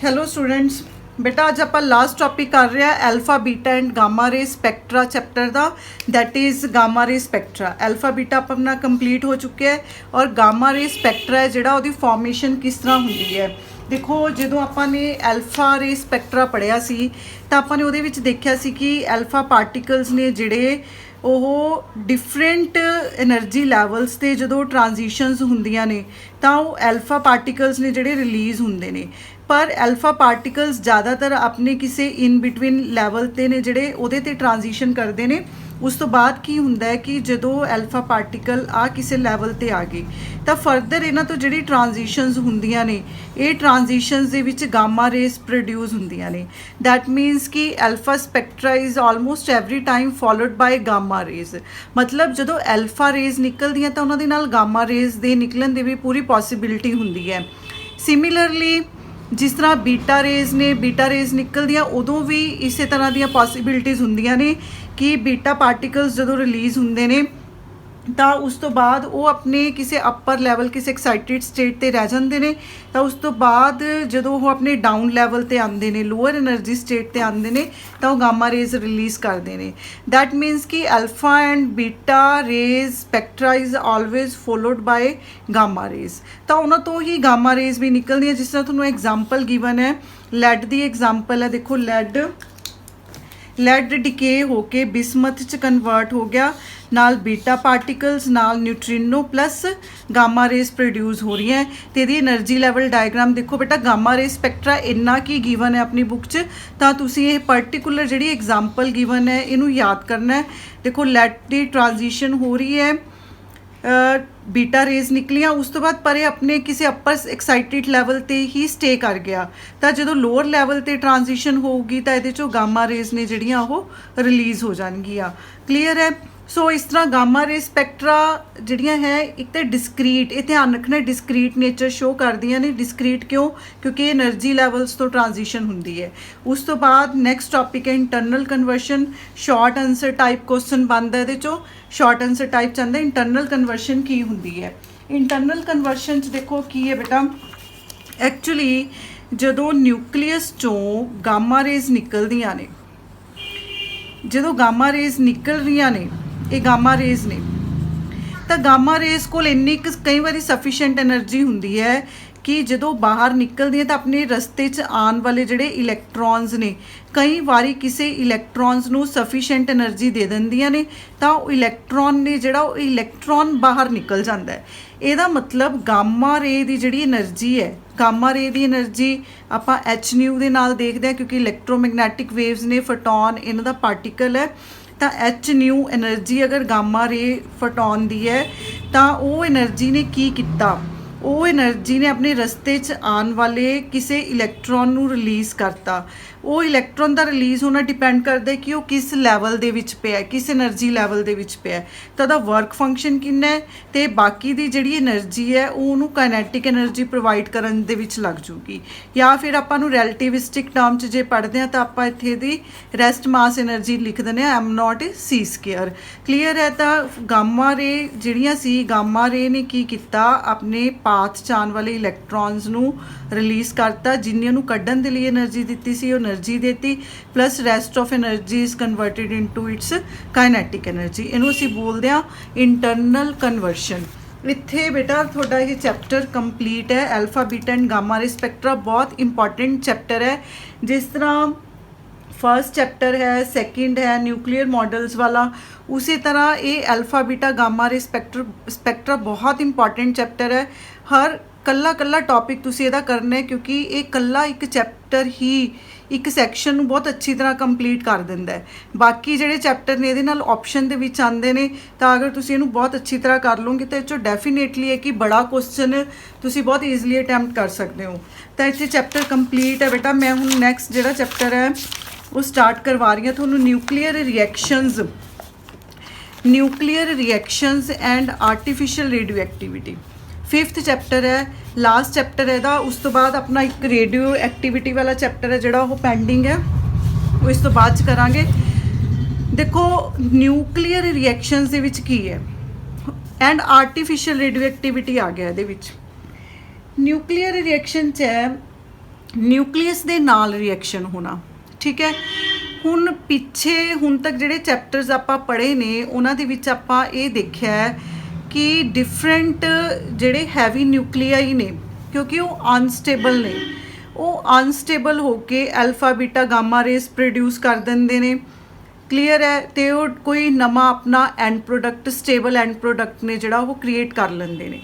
Hello students, बेटा अज आप last topic कर रहे हैं alpha beta and gamma ray spectra chapter का। That is gamma ray spectra. Alpha beta अपना कंप्लीट हो चुके हैं और गामा रे स्पैक्ट्रा है जिहड़ा उहदी फॉर्मेशन किस तरह होंदी है। देखो जो आपने एल्फा रे स्पैक्ट्रा पढ़िया सी तो आपने उहदे विच देखिया सी कि एल्फा पार्टिकल्स ने जिहड़े ਉਹ डिफरेंट एनर्जी लैवल्स ਤੇ ਜਦੋਂ ट्रांजिशनस ਹੁੰਦੀਆਂ ਨੇ ਤਾਂ ਉਹ ਐਲਫਾ ਪਾਰਟੀਕਲਸ ਨੇ ਜਿਹੜੇ ਰਿਲੀਜ਼ ਹੁੰਦੇ ਨੇ। पर एल्फा पार्टिकल्स ज़्यादातर अपने किसी इन बिटवीन लैवल ते ने जिहड़े उहदे ते ट्रांजिशन करते हैं। उस तो बाद की हुंदा है कि जदों एल्फा पार्टिकल आ किसी लैवल ते आ गए तो फरदर इन्हां तो जिहड़ी ट्रांजिशनस हुंदियां ने ये ट्रांजिशनस दे विच गामा रेज प्रोड्यूस हुंदियां ने। दैट मीनस कि alpha spectra is almost every time followed by gamma rays. मतलब जदों एल्फा रेज निकलदियां तो उन्हां दे नाल गामा रेज दे निकलण दी भी पूरी पॉसिबिलिटी हुंदी है। सिमिलरली जिस तरह बीटा रेज निकलदियां उदों भी इस तरह दी पॉसिबिलिटीज़ हुंदियां ने कि बीटा पार्टिकल्स जदों रिलीज़ हुंदे ने तो उस तो बाद वो अपने किसी अपर लैवल किसी एक्साइटेड स्टेट ते रह जाते हैं। तो उस तो बाद जदों वो अपने डाउन लैवल ते आते हैं लोअर एनर्जी स्टेट ते आते हैं तो वो गामा रेज रिलीज़ करते हैं। दैट मीनस कि alpha and beta rays spectra is always followed by gamma rays. तो उन्होंने तो ही गामा रेज भी निकलती है। जिस तरह तुहानूं एग्जाम्पल गिवन है लैड की एग्जाम्पल है। देखो लैड डिके होके बिस्मथ च कन्वर्ट हो गया, नाल बीटा पार्टिकल्स नाल neutrino plus gamma rays produce हो रही हैं। तो यदि एनर्जी लैवल डायग्राम देखो बेटा गामा रे स्पैक्ट्रा इन्ना की गिवन है अपनी बुक च, तो तुसीं ये पर्टिकुलर जिहड़ी एग्जाम्पल गिवन है इनू याद करना है। देखो लैड की ट्रांजिशन हो रही है, बीटा रेज निकलियां उस तो बाद पर अपने किसी अपर एक्साइटेड लैवल ते ही स्टे कर गया। तो जो लोअर लैवल ते ट्रांजिशन होगी तो ये गामा रेज ने जड़ियाँ वो रिलीज़ हो जाएगियाँ। क्लीयर है। सो इस तरह गामा रे स्पैक्ट्रा जड़ियाँ है एक तो डिस्क्रीट, ये ध्यान रखना डिस्क्रीट नेचर शो कर दियाँ ने। डिस्क्रीट क्यों? क्योंकि एनर्जी लैवल्स तो ट्रांजिशन होंदी है। उस तो बाद नैक्सट टॉपिक है internal conversion. Short answer type question बनता है, शॉर्ट आंसर टाइप चाहता है इंटरनल कन्वर्शन की होंदी है। इंटरनल कन्वर्शन देखो की है बेटा, एक्चुअली जदों न्यूक्लियस चों गामा रेज निकलदियां ने, जदों गामा रेज निकल रही ने ये गामा रेज ने तो गामा रेज को इन्नी कई बार सफिशेंट एनर्जी होंदी है कि जदों बाहर निकलती है तो अपने रस्ते च आने वाले जोड़े इलैक्ट्रॉन्स ने कई बारी किसी इलैक्ट्रॉन्स नू सफिशेंट एनर्जी दे देंदियां ने तो इलैक्ट्रॉन ने जोड़ा इलैक्ट्रॉन बाहर निकल जाता है। ਇਹਦਾ मतलब गामा रे की जी एनर्जी है, गामा रे की एनर्जी आप एच न्यू के नाल देखते हैं क्योंकि इलैक्ट्रोमैगनैटिक वेव्स ने फोटोन इन्हां दा पार्टिकल है। तो एच न्यू एनर्जी अगर गामा रे फोटोन दी है तो वो एनर्जी ने की किया, वो एनर्जी ने अपने रस्ते च आने वाले किसी इलैक्ट्रॉन नू रिलीज़ करता। वो इलैक्ट्रॉन का रिलीज़ होना डिपेंड करता है कि वो किस लैवल दे विच पिया, किस एनर्जी लैवल दे विच पिया, तो उसका वर्क फंक्शन कितना है तो बाकी दी जिहड़ी एनर्जी है उन्होंने काइनैटिक एनर्जी प्रोवाइड करन दे विच लग जूगी। या फिर आपां नूं रैलेटिविस्टिक टर्म च जे पढ़ते हैं तो आप इत्थे दी रेस्ट मास एनर्जी लिख देने M naught C square. Clear है। तो गामा रे जिहड़ियां सी गामा रे ने की किया अपने पाथ च आने वाले इलैक्ट्रॉन्स नूं रिलीज़ करता, जिन्हें उन्होंने कढ़न के लिए एनर्जी दी सी एनर्जी देती plus rest of energy is converted into its kinetic energy. इनू असीं बोलते हैं इंटरनल कन्वर्शन। इत्थे बेटा थोड़ा ये चैप्टर कंप्लीट है। Alpha beta and gamma ray spectra बहुत इंपॉर्टेंट चैप्टर है। जिस तरह फर्स्ट चैप्टर है, सेकंड है न्यूक्लियर मॉडल्स वाला, उसी तरह ये alpha beta gamma ray spectra बहुत इंपॉर्टेंट चैप्टर है। हर कल्ला कल्ला टॉपिक तुसीं इहदा करना है क्योंकि ये कल्ला एक चैप्टर ही एक सैक्शन बहुत अच्छी तरह कंप्लीट कर दिंदा है। बाकी जिहड़े चैप्टर ने इहदे नाल ऑप्शन दे विच आंदे ने तो अगर तुसीं इहनूं बहुत अच्छी तरह कर लोगे तो इह डेफिनेटली है कि बड़ा क्वेश्चन तुसीं बहुत ईजली अटैम्प्ट कर सकते हो। तो इत्थे चैप्टर कंप्लीट है बेटा। मैं हुण नैक्सट जिहड़ा चैप्टर है वो स्टार्ट करवा रही हूँ तुहानूं nuclear reactions and artificial radio activity. Fifth chapter है, लास्ट चैप्टर है दा। उस तो बाद अपना एक रेडियो एक्टिविटी वाला चैप्टर है जोड़ा वो पेंडिंग है, वो इस तो बाद च करांगे। देखो न्यूक्लियर रिएक्शंस दे विच की है एंड आर्टिफिशियल रेडियो एक्टिविटी आ गया। न्यूक्लियर रिएक्शन च है ਨਿਊਕਲੀਅਸ ਦੇ ਨਾਲ ਰਿਐਕਸ਼ਨ ਹੋਣਾ। ਠੀਕ ਹੈ, ਹੁਣ ਪਿੱਛੇ ਹੁਣ ਤੱਕ ਜਿਹੜੇ ਚੈਪਟਰਸ ਆਪਾਂ ਪੜ੍ਹੇ ਨੇ ਉਹਨਾਂ ਦੇ ਵਿੱਚ ਆਪਾਂ ਇਹ ਦੇਖਿਆ ਹੈ ਕਿ ਡਿਫਰੈਂਟ ਜਿਹੜੇ ਹੈਵੀ ਨਿਊਕਲੀਆਈ ਨੇ, ਕਿਉਂਕਿ ਉਹ ਅਨਸਟੇਬਲ ਨੇ, ਉਹ ਅਨਸਟੇਬਲ ਹੋ ਕੇ ਐਲਫਾ ਬੀਟਾ ਗਾਮਾ ਰੇਸ ਪ੍ਰੋਡਿਊਸ ਕਰ ਦਿੰਦੇ ਨੇ। ਕਲੀਅਰ ਹੈ, ਤੇ ਉਹ ਕੋਈ ਨਵਾਂ ਆਪਣਾ and product, stable and product ਨੇ ਜਿਹੜਾ ਉਹ ਕ੍ਰੀਏਟ ਕਰ ਲੈਂਦੇ ਨੇ।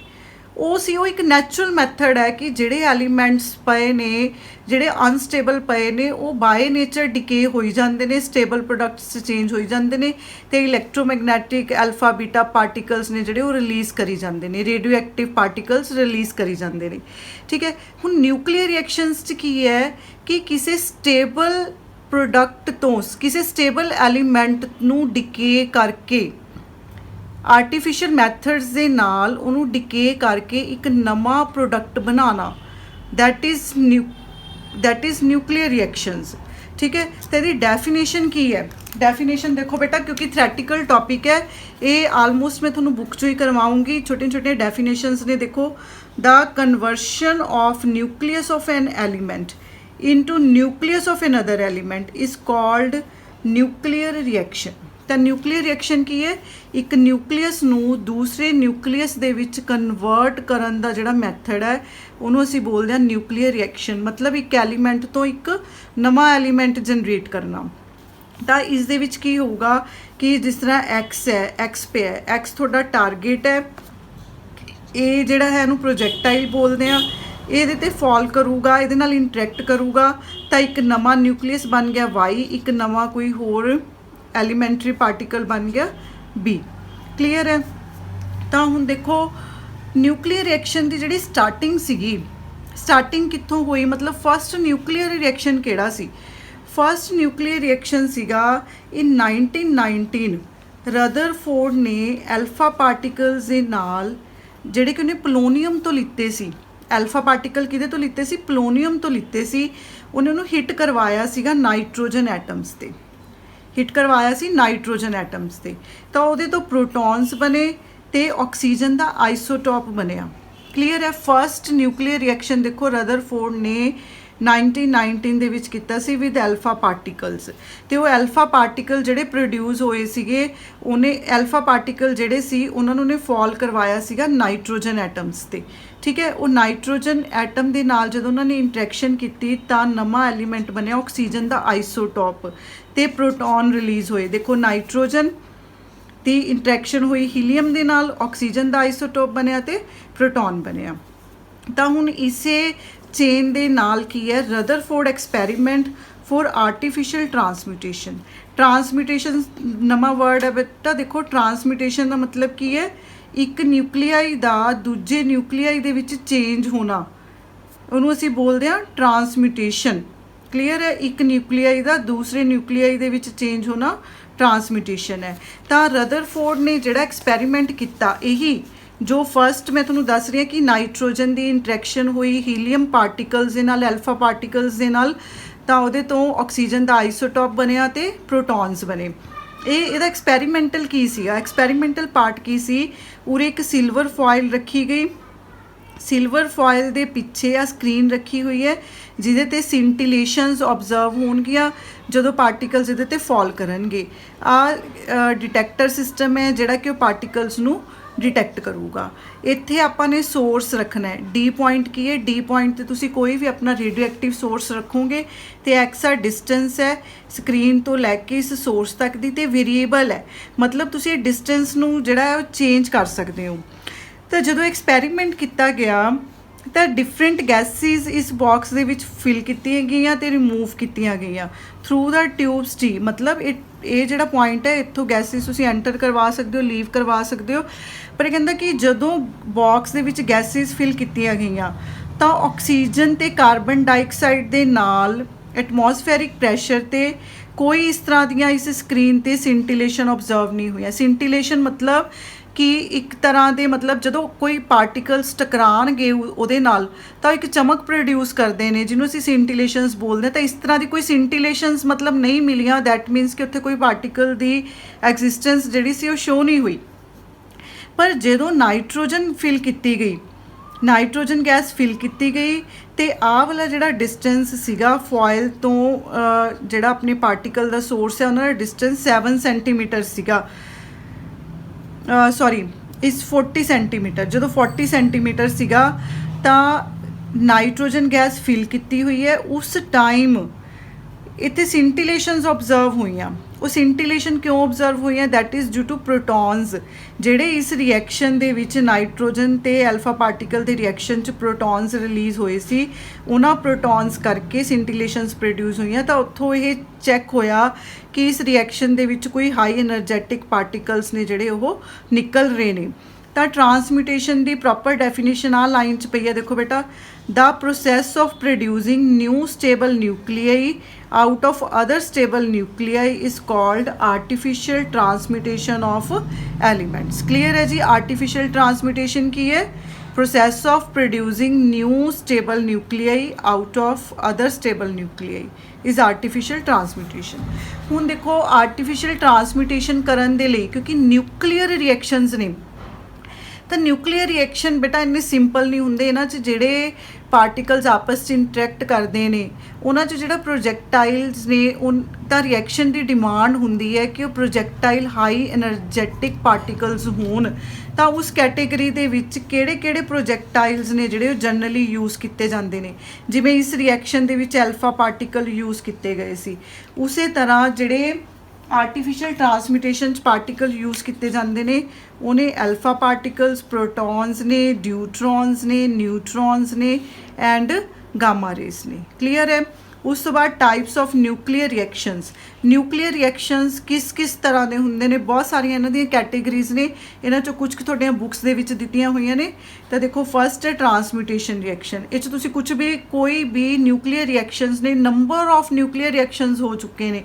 ਉਹ ਇੱਕ ਨੈਚੁਰਲ ਮੈਥਡ ਹੈ ਕਿ ਜਿਹੜੇ ਐਲੀਮੈਂਟਸ ਪਏ ਨੇ, ਜਿਹੜੇ ਅਨਸਟੇਬਲ ਪਏ ਨੇ, ਉਹ ਬਾਏ ਨੇਚਰ ਡਿਕੇ ਹੋਈ ਜਾਂਦੇ ਨੇ, ਸਟੇਬਲ ਪ੍ਰੋਡਕਟਸ 'ਚ ਚੇਂਜ ਹੋਈ ਜਾਂਦੇ ਨੇ, ਤੇ ਇਲੈਕਟ੍ਰੋਮੈਗਨੈਟਿਕ ਐਲਫਾ ਬੀਟਾ ਪਾਰਟੀਕਲਸ ਨੇ ਜਿਹੜੇ ਉਹ ਰਿਲੀਜ਼ ਕਰੀ ਜਾਂਦੇ ਨੇ, ਰੇਡੀਓ ਐਕਟਿਵ ਪਾਰਟੀਕਲਸ ਰਿਲੀਜ਼ ਕਰੀ ਜਾਂਦੇ ਨੇ। ਠੀਕ ਹੈ, ਹੁਣ ਨਿਊਕਲੀਅਰ ਰਿਐਕਸ਼ਨਸ 'ਚ ਕੀ ਹੈ ਕਿ ਕਿਸੇ ਸਟੇਬਲ ਪ੍ਰੋਡਕਟ ਤੋਂ, ਕਿਸੇ ਸਟੇਬਲ ਐਲੀਮੈਂਟ ਨੂੰ ਡਿਕੇ ਕਰਕੇ, ਆਰਟੀਫਿਸ਼ੀਅਲ ਮੈਥਡਸ ਦੇ ਨਾਲ ਉਹਨੂੰ ਡਿਕੇ ਕਰਕੇ ਇੱਕ ਨਵਾਂ ਪ੍ਰੋਡਕਟ ਬਣਾਉਣਾ, ਦੈਟ ਇਜ਼ ਨਿਊਕਲੀਅਰ ਰਿਐਕਸ਼ਨਸ। ਠੀਕ ਹੈ, ਤੇ ਇਹਦੀ ਡੈਫੀਨੇਸ਼ਨ ਕੀ ਹੈ? ਡੈਫੀਨੇਸ਼ਨ ਦੇਖੋ ਬੇਟਾ, ਕਿਉਂਕਿ ਥਿਓਰੈਟੀਕਲ ਟੌਪਿਕ ਹੈ ਇਹ, ਆਲਮੋਸਟ ਮੈਂ ਤੁਹਾਨੂੰ ਬੁੱਕ 'ਚੋਂ ਹੀ ਕਰਵਾਉਂਗੀ। ਛੋਟੀਆਂ ਛੋਟੀਆਂ ਡੈਫੀਨੇਸ਼ਨਸ ਨੇ। ਦੇਖੋ, the conversion of nucleus of an element into nucleus of another element is called nuclear reaction। ਤਾਂ ਨਿਊਕਲੀਅਰ ਰਿਐਕਸ਼ਨ ਕੀ ਹੈ? ਇੱਕ ਨਿਊਕਲੀਅਸ ਨੂੰ ਦੂਸਰੇ ਨਿਊਕਲੀਅਸ ਦੇ ਵਿੱਚ ਕਨਵਰਟ ਕਰਨ ਦਾ ਜਿਹੜਾ ਮੈਥਡ ਹੈ ਉਹਨੂੰ ਅਸੀਂ ਬੋਲਦੇ ਹਾਂ ਨਿਊਕਲੀਅਰ ਰਿਐਕਸ਼ਨ। ਮਤਲਬ ਇੱਕ ਐਲੀਮੈਂਟ ਤੋਂ ਇੱਕ ਨਵਾਂ ਐਲੀਮੈਂਟ ਜਨਰੇਟ ਕਰਨਾ। ਤਾਂ ਇਸ ਦੇ ਵਿੱਚ ਕੀ ਹੋਊਗਾ ਕਿ ਜਿਸ ਤਰ੍ਹਾਂ ਐਕਸ ਹੈ, ਐਕਸ ਪੇ ਹੈ, ਐਕਸ ਤੁਹਾਡਾ ਟਾਰਗੇਟ ਹੈ, ਇਹ ਜਿਹੜਾ ਹੈ ਇਹਨੂੰ ਪ੍ਰੋਜੈਕਟਾਈਲ ਬੋਲਦੇ ਆ, ਇਹਦੇ ਤੇ ਫਾਲ ਕਰੂਗਾ, ਇਹਦੇ ਨਾਲ ਇੰਟਰੈਕਟ ਕਰੂਗਾ, ਤਾਂ ਇੱਕ ਨਵਾਂ ਨਿਊਕਲੀਅਸ ਬਣ ਗਿਆ ਵਾਈ, ਇੱਕ ਨਵਾਂ ਕੋਈ ਹੋਰ ਐਲੀਮੈਂਟਰੀ ਪਾਰਟੀਕਲ ਬਣ ਗਿਆ ਬੀ। ਕਲੀਅਰ ਹੈ? ਤਾਂ ਹੁਣ ਦੇਖੋ, ਨਿਊਕਲੀਅਰ ਰਿਐਕਸ਼ਨ ਦੀ ਜਿਹੜੀ ਸਟਾਰਟਿੰਗ ਸੀਗੀ, ਸਟਾਰਟਿੰਗ ਕਿੱਥੋਂ ਹੋਈ? ਮਤਲਬ ਫਸਟ ਨਿਊਕਲੀਅਰ ਰਿਐਕਸ਼ਨ ਕਿਹੜਾ ਸੀ? ਫਸਟ ਨਿਊਕਲੀਅਰ ਰਿਐਕਸ਼ਨ ਸੀਗਾ ਇਨ 1919। ਰਦਰਫੋਰਡ ਨੇ ਐਲਫਾ ਪਾਰਟੀਕਲਸ ਦੇ ਨਾਲ, ਜਿਹੜੇ ਕਿ ਉਹਨੇ ਪੋਲੋਨੀਅਮ ਤੋਂ ਲਿੱਤੇ ਸੀ, ਐਲਫਾ ਪਾਰਟੀਕਲ ਕਿਹਦੇ ਤੋਂ ਲਿੱਤੇ ਸੀ? ਪੋਲੋਨੀਅਮ ਤੋਂ ਲਿੱਤੇ ਸੀ। ਉਹਨੇ ਉਹਨੂੰ ਹਿੱਟ ਕਰਵਾਇਆ ਸੀਗਾ ਨਾਈਟ੍ਰੋਜਨ ਐਟਮਸ ਤੇ, ਹਿੱਟ ਕਰਵਾਇਆ ਸੀ ਨਾਈਟ੍ਰੋਜਨ ਐਟਮਸ ਤੇ, ਤਾਂ ਉਹਦੇ ਤੋਂ ਪ੍ਰੋਟੋਨਸ ਬਣੇ ਤੇ ਆਕਸੀਜਨ ਦਾ ਆਈਸੋਟੋਪ ਬਣਿਆ। ਕਲੀਅਰ ਹੈ? ਫਸਟ ਨਿਊਕਲੀਅਰ ਰਿਐਕਸ਼ਨ ਦੇਖੋ ਰਦਰਫੋਰਡ ਨੇ 1919 ਦੇ ਵਿੱਚ ਕੀਤਾ ਸੀ ਵਿਦ ਐਲਫਾ ਪਾਰਟੀਕਲਸ, ਤੇ ਉਹ ਐਲਫਾ ਪਾਰਟੀਕਲ ਜਿਹੜੇ ਪ੍ਰੋਡਿਊਸ ਹੋਏ ਸੀਗੇ, ਉਹਨੇ ਐਲਫਾ ਪਾਰਟੀਕਲ ਜਿਹੜੇ ਸੀ ਉਹਨਾਂ ਨੂੰ ਉਹਨੇ ਫਾਲ ਕਰਵਾਇਆ ਸੀਗਾ ਨਾਈਟ੍ਰੋਜਨ ਐਟਮਸ ਤੇ। ਠੀਕ ਹੈ, ਉਹ ਨਾਈਟ੍ਰੋਜਨ ਐਟਮ ਦੇ ਨਾਲ ਜਦੋਂ ਉਹਨਾਂ ਨੇ ਇੰਟਰੈਕਸ਼ਨ ਕੀਤੀ ਤਾਂ ਨਵਾਂ ਐਲੀਮੈਂਟ ਬਣਿਆ ਆਕਸੀਜਨ ਦਾ ਆਈਸੋਟੋਪ, ਤੇ ਪ੍ਰੋਟੋਨ ਰਿਲੀਜ਼ ਹੋਏ। ਦੇਖੋ, ਨਾਈਟ੍ਰੋਜਨ ਦੀ ਇੰਟਰੈਕਸ਼ਨ ਹੋਈ ਹੀਲੀਅਮ ਦੇ ਨਾਲ, ਆਕਸੀਜਨ ਦਾ ਆਈਸੋਟੋਪ ਬਣਿਆ ਤੇ ਪ੍ਰੋਟੋਨ ਬਣਿਆ। ਤਾਂ ਹੁਣ ਇਸੇ ਚੇਨ ਦੇ ਨਾਲ ਕੀ ਹੈ? Rutherford experiment for artificial transmutation. Transmutation ਨਵਾਂ ਵਰਡ ਹੈ ਬੇਟਾ। ਦੇਖੋ, ਟਰਾਂਸਮਿਊਟੇਸ਼ਨ ਦਾ ਮਤਲਬ ਕੀ ਹੈ? ਇੱਕ ਨਿਊਕਲੀਆਈ ਦਾ ਦੂਜੇ ਨਿਊਕਲੀਆਈ ਦੇ ਵਿੱਚ ਚੇਂਜ ਹੋਣਾ, ਉਹਨੂੰ ਅਸੀਂ ਬੋਲਦੇ ਹਾਂ ਟਰਾਂਸਮਿਊਟੇਸ਼ਨ। ਕਲੀਅਰ ਹੈ? ਇੱਕ ਨਿਊਕਲੀਆਈ ਦਾ ਦੂਸਰੇ ਨਿਊਕਲੀਆਈ ਦੇ ਵਿੱਚ ਚੇਂਜ ਹੋਣਾ ਟਰਾਂਸਮਿਊਟੇਸ਼ਨ ਹੈ। ਤਾਂ ਰਦਰਫੋਰਡ ਨੇ ਜਿਹੜਾ ਐਕਸਪੈਰੀਮੈਂਟ ਕੀਤਾ, ਇਹੀ ਜੋ ਫਸਟ ਮੈਂ ਤੁਹਾਨੂੰ ਦੱਸ ਰਹੀ ਹਾਂ ਕਿ ਨਾਈਟ੍ਰੋਜਨ ਦੀ ਇੰਟਰੈਕਸ਼ਨ ਹੋਈ ਹੀਲੀਅਮ ਪਾਰਟੀਕਲਸ ਦੇ ਨਾਲ, ਐਲਫਾ ਪਾਰਟੀਕਲਸ ਦੇ ਨਾਲ, ਤਾਂ ਉਹਦੇ ਤੋਂ ਆਕਸੀਜਨ ਦਾ ਆਈਸੋਟੋਪ ਬਣਿਆ ਤੇ ਪ੍ਰੋਟੋਨਸ ਬਣੇ। ਇਹਦਾ ਐਕਸਪੈਰੀਮੈਂਟਲ ਕੀ ਸੀਗਾ? ਐਕਸਪੈਰੀਮੈਂਟਲ ਪਾਰਟ ਕੀ ਸੀ? ਉਰੇ ਇੱਕ ਸਿਲਵਰ ਫੋਇਲ ਰੱਖੀ ਗਈ, ਸਿਲਵਰ ਫੋਇਲ ਦੇ ਪਿੱਛੇ ਆ ਸਕਰੀਨ ਰੱਖੀ ਹੋਈ ਹੈ ਜਿਹਦੇ ਤੇ ਸਿੰਟੀਲੇਸ਼ਨਸ ਆਬਜ਼ਰਵ ਹੋਣਗੀਆਂ ਜਦੋਂ ਪਾਰਟੀਕਲਸ ਇਹਦੇ ਤੇ ਫਾਲ ਕਰਨਗੇ। ਆ ਡਿਟੈਕਟਰ ਸਿਸਟਮ ਹੈ ਜਿਹੜਾ ਕਿ ਉਹ ਪਾਰਟੀਕਲਸ ਨੂੰ डिटेक्ट करूगा। इत्थे ਆਪਾਂ ਨੇ सोर्स रखना है। डी पॉइंट की है? डी पॉइंट ਤੇ ਤੁਸੀਂ ਕੋਈ ਵੀ ਆਪਣਾ ਰੇਡੀਓ ਐਕਟਿਵ ਸੋਰਸ ਰੱਖੋਗੇ ਤੇ x ਆ ਡਿਸਟੈਂਸ ਹੈ ਸਕਰੀਨ ਤੋਂ ਲੈ ਕੇ ਇਸ ਸੋਰਸ ਤੱਕ ਦੀ, ਤੇ ਵੇਰੀਏਬਲ ਹੈ, ਮਤਲਬ ਤੁਸੀਂ ਇਹ ਡਿਸਟੈਂਸ ਨੂੰ ਜਿਹੜਾ ਹੈ ਉਹ ਚੇਂਜ ਕਰ ਸਕਦੇ ਹੋ। ਤਾਂ ਜਦੋਂ ਐਕਸਪੈਰੀਮੈਂਟ ਕੀਤਾ ਗਿਆ ਤਾਂ ਡਿਫਰੈਂਟ ਗੈਸਿਸ ਇਸ ਬਾਕਸ ਦੇ ਵਿੱਚ ਫਿਲ ਕੀਤੀਆਂ ਗਈਆਂ ਤੇ ਰਿਮੂਵ ਕੀਤੀਆਂ ਗਈਆਂ ਥਰੂ ਦਾ ਟਿਊਬਸ ਟੀ। ਮਤਲਬ ਇਹ ਜਿਹੜਾ ਪੁਆਇੰਟ ਹੈ ਇੱਥੋਂ ਗੈਸਿਸ ਤੁਸੀਂ ਐਂਟਰ ਕਰਵਾ ਸਕਦੇ ਹੋ, ਲੀਵ ਕਰਵਾ ਸਕਦੇ ਹੋ। ਪਰ ਇਹ ਕਹਿੰਦਾ ਕਿ ਜਦੋਂ ਬਾਕਸ ਦੇ ਵਿੱਚ ਗੈਸਿਸ ਫਿਲ ਕੀਤੀਆਂ ਗਈਆਂ ਤਾਂ ਆਕਸੀਜਨ ਤੇ ਕਾਰਬਨ ਡਾਈਆਕਸਾਈਡ ਦੇ ਨਾਲ ਐਟਮੋਸਫੇਰਿਕ ਪ੍ਰੈਸ਼ਰ ਤੇ ਕੋਈ ਇਸ ਤਰ੍ਹਾਂ ਦੀਆਂ ਇਸ ਸਕਰੀਨ ਤੇ ਸਿੰਟੀਲੇਸ਼ਨ ਆਬਜ਼ਰਵ ਨਹੀਂ ਹੋਈਆਂ। ਸਿੰਟੀਲੇਸ਼ਨ ਮਤਲਬ कि एक तरह के, मतलब जो कोई पार्टिकल्स टकराणगे उहदे नाल तां एक चमक प्रोड्यूस करते हैं जिन्होंने असीं सिंटिलेशनस बोलते हैं। तो इस तरह की कोई सिंटिलेशनस मतलब नहीं मिलियां, दैट मीनस कि उत्थे कोई पार्टिकल की एग्जिस्टेंस जिहड़ी सी वो शो नहीं हुई। पर जो नाइट्रोजन फिल की गई ਨਾਈਟ੍ਰੋਜਨ ਗੈਸ ਫਿਲ ਕੀਤੀ ਗਈ ਤੇ ਆਹ ਵਾਲਾ ਜਿਹੜਾ ਡਿਸਟੈਂਸ ਸੀਗਾ ਫੋਇਲ ਤੋਂ ਜਿਹੜਾ ਆਪਣੇ ਪਾਰਟੀਕਲ ਦਾ ਸੋਰਸ ਹੈ ਉਹਨਾਂ ਦਾ ਡਿਸਟੈਂਸ 7 ਸੈਂਟੀਮੀਟਰ ਸੀਗਾ, ਸੌਰੀ ਇਸ 40 ਸੈਂਟੀਮੀਟਰ। ਜਦੋਂ 40 ਸੈਂਟੀਮੀਟਰ ਸੀਗਾ ਤਾਂ ਨਾਈਟ੍ਰੋਜਨ ਗੈਸ ਫਿਲ ਕੀਤੀ ਹੋਈ ਹੈ। ਉਸ ਟਾਈਮ ਇੱਥੇ ਸਿੰਟੀਲੇਸ਼ਨਸ ਆਬਜ਼ਰਵ ਹੋਈਆਂ। ਉਹ ਸਿੰਟੀਲੇਸ਼ਨ ਕਿਉਂ ਆਬਜ਼ਰਵ ਹੋਈਆਂ? That is due to protons, ਜਿਹੜੇ ਇਸ ਰਿਐਕਸ਼ਨ ਦੇ ਵਿੱਚ ਨਾਈਟ੍ਰੋਜਨ ਤੇ ਐਲਫਾ ਪਾਰਟੀਕਲ ਦੇ ਰਿਐਕਸ਼ਨ 'ਚ ਪ੍ਰੋਟੋਨਸ ਰਿਲੀਜ਼ ਹੋਏ ਸੀ, ਉਹਨਾਂ ਪ੍ਰੋਟੋਨਸ ਕਰਕੇ ਸਿੰਟੀਲੇਸ਼ਨਸ ਪ੍ਰੋਡਿਊਸ ਹੋਈਆਂ। ਤਾਂ ਉੱਥੋਂ ਇਹ ਚੈੱਕ ਹੋਇਆ ਕਿ ਇਸ ਰਿਐਕਸ਼ਨ ਦੇ ਵਿੱਚ ਕੋਈ ਹਾਈ ਐਨਰਜੈਟਿਕ ਪਾਰਟੀਕਲਸ ਨੇ ਜਿਹੜੇ ਉਹ ਨਿਕਲ ਰਹੇ ਨੇ। ਤਾਂ ਟਰਾਂਸਮਿਊਟੇਸ਼ਨ ਦੀ ਪ੍ਰੋਪਰ ਡੈਫੀਨੇਸ਼ਨ ਆ ਲਾਈਨ 'ਚ ਪਈ ਹੈ, ਦੇਖੋ ਬੇਟਾ। the process of producing new stable nuclei out of other stable nuclei is called artificial transmutation of elements। clear है जी? artificial transmutation की है? process of producing new stable nuclei out of other stable nuclei is artificial transmutation। ਹੁਣ ਦੇਖੋ artificial transmutation ਕਰਨ ਦੇ ਲਈ, ਕਿਉਂਕਿ nuclear reactions ਨੇ, ਤਾਂ ਨਿਊਕਲੀਅਰ ਰਿਐਕਸ਼ਨ ਬੇਟਾ ਇੰਨੇ ਸਿੰਪਲ ਨਹੀਂ ਹੁੰਦੇ। ਇਹਨਾਂ 'ਚ ਜਿਹੜੇ ਪਾਰਟੀਕਲਸ ਆਪਸ 'ਚ ਇੰਟਰੈਕਟ ਕਰਦੇ ਨੇ ਉਹਨਾਂ 'ਚ ਜਿਹੜਾ ਪ੍ਰੋਜੈਕਟਾਈਲਸ ਨੇ ਉਹ ਤਾਂ ਰਿਐਕਸ਼ਨ ਦੀ ਡਿਮਾਂਡ ਹੁੰਦੀ ਹੈ ਕਿ ਉਹ ਪ੍ਰੋਜੈਕਟਾਈਲ ਹਾਈ ਐਨਰਜੈਟਿਕ ਪਾਰਟੀਕਲਸ ਹੋਣ। ਤਾਂ ਉਸ ਕੈਟੇਗਰੀ ਦੇ ਵਿੱਚ ਕਿਹੜੇ ਕਿਹੜੇ ਪ੍ਰੋਜੈਕਟਾਈਲਸ ਨੇ ਜਿਹੜੇ ਉਹ ਜਨਰਲੀ ਯੂਜ਼ ਕੀਤੇ ਜਾਂਦੇ ਨੇ? ਜਿਵੇਂ ਇਸ ਰਿਐਕਸ਼ਨ ਦੇ ਵਿੱਚ ਐਲਫਾ ਪਾਰਟੀਕਲ ਯੂਜ਼ ਕੀਤੇ ਗਏ ਸੀ, ਉਸੇ ਤਰ੍ਹਾਂ ਜਿਹੜੇ ਆਰਟੀਫਿਸ਼ੀਅਲ ਟਰਾਂਸਮਿਊਟੇਸ਼ਨ 'ਚ ਪਾਰਟੀਕਲ ਯੂਜ਼ ਕੀਤੇ ਜਾਂਦੇ ਨੇ ਉਹਨੇ ਐਲਫਾ ਪਾਰਟੀਕਲਸ, ਪ੍ਰੋਟੋਨਸ ਨੇ, ਡਿਊਟਰੋਨਸ ਨੇ, ਨਿਊਟਰੋਨਸ ਨੇ ਐਂਡ ਗਾਮਾ ਰੇਸ ਨੇ। ਕਲੀਅਰ ਹੈ? ਉਸ ਤੋਂ ਬਾਅਦ types of nuclear reactions. Nuclear reactions ਕਿਸ ਕਿਸ ਤਰ੍ਹਾਂ ਦੇ ਹੁੰਦੇ ਨੇ? ਬਹੁਤ ਸਾਰੀਆਂ ਇਹਨਾਂ ਦੀਆਂ ਕੈਟੇਗਰੀਜ਼ ਨੇ, ਇਹਨਾਂ 'ਚੋਂ ਕੁਝ ਕੁ ਤੁਹਾਡੀਆਂ ਬੁੱਕਸ ਦੇ ਵਿੱਚ ਦਿੱਤੀਆਂ ਹੋਈਆਂ ਨੇ। ਤਾਂ ਦੇਖੋ, ਫਸਟ ਹੈ ਟਰਾਂਸਮਿਊਟੇਸ਼ਨ ਰਿਐਕਸ਼ਨ। ਇਹ 'ਚ ਤੁਸੀਂ ਕੁਝ ਵੀ ਕੋਈ ਵੀ ਨਿਊਕਲੀਅਰ ਰਿਐਕਸ਼ਨਸ ਨੇ, ਨੰਬਰ ਆਫ ਨਿਊਕਲੀਅਰ ਰਿਐਕਸ਼ਨਸ ਹੋ ਚੁੱਕੇ ਨੇ।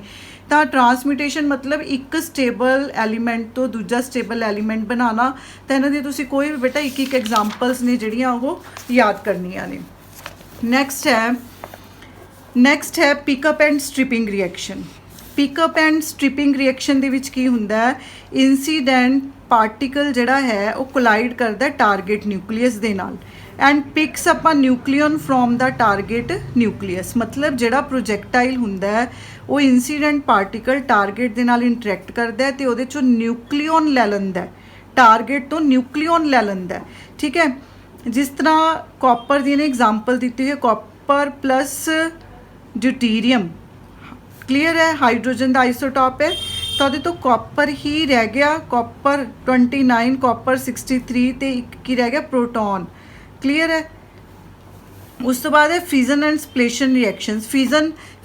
ਤਾਂ ਟਰਾਂਸਮਿਊਟੇਸ਼ਨ ਮਤਲਬ ਇੱਕ ਸਟੇਬਲ ਐਲੀਮੈਂਟ ਤੋਂ ਦੂਜਾ ਸਟੇਬਲ ਐਲੀਮੈਂਟ ਬਣਾਉਣਾ। ਤਾਂ ਇਹਨਾਂ ਦੀ ਤੁਸੀਂ ਕੋਈ ਵੀ ਬੇਟਾ ਇੱਕ ਇੱਕ ਐਗਜ਼ਾਮਪਲਸ ਨੇ ਜਿਹੜੀਆਂ ਉਹ ਯਾਦ ਕਰਨੀਆਂ ਨੇ। ਨੈਕਸਟ ਹੈ pickup and stripping reaction. Pickup and stripping reaction ਦੇ ਵਿੱਚ ਕੀ ਹੁੰਦਾ ਹੈ? ਇਨਸੀਡੈਂਟ ਪਾਰਟੀਕਲ ਜਿਹੜਾ ਹੈ ਉਹ ਕੋਲਾਈਡ ਕਰਦਾ ਟਾਰਗੇਟ ਨਿਊਕਲੀਅਸ ਦੇ ਨਾਲ and picks up a nucleon from the target nucleus. ਮਤਲਬ ਜਿਹੜਾ ਪ੍ਰੋਜੈਕਟਾਈਲ ਹੁੰਦਾ ਹੈ ਉਹ ਇਨਸੀਡੈਂਟ ਪਾਰਟੀਕਲ ਟਾਰਗੇਟ ਦੇ ਨਾਲ ਇੰਟਰੈਕਟ ਕਰਦਾ ਤੇ ਉਹਦੇ 'ਚੋਂ ਨਿਊਕਲੀਅਨ ਲੈ ਲੈਂਦਾ, ਟਾਰਗੇਟ ਤੋਂ ਨਿਊਕਲੀਅਨ ਲੈ ਲੈਂਦਾ। ਠੀਕ ਹੈ? ਜਿਸ ਤਰ੍ਹਾਂ ਕਾਪਰ ਦੀ ਨੇ ਐਗਜ਼ਾਮਪਲ ਦਿੱਤੀ ਹੋਈ ਹੈ, ਕਾਪਰ ਪਲੱਸ ਡਿਊਟੀਰੀਅਮ। ਕਲੀਅਰ ਹੈ? ਹਾਈਡਰੋਜਨ ਦਾ ਆਈਸੋਟੋਪ ਹੈ, ਤਾਂ ਉਹਦੇ ਤੋਂ ਕਾਪਰ ਹੀ ਰਹਿ ਗਿਆ, ਕਾਪਰ 29, ਕਾਪਰ 63 ਤੇ ਇੱਕ ਕੀ ਰਹਿ ਗਿਆ? ਪ੍ਰੋਟੋਨ। ਕਲੀਅਰ ਹੈ? ਉਸ ਤੋਂ ਬਾਅਦ ਹੈ ਫਿਜ਼ਨ ਐਂਡ ਸਪਲੇਸ਼ਨ ਰਿਐਕਸ਼ਨਸ।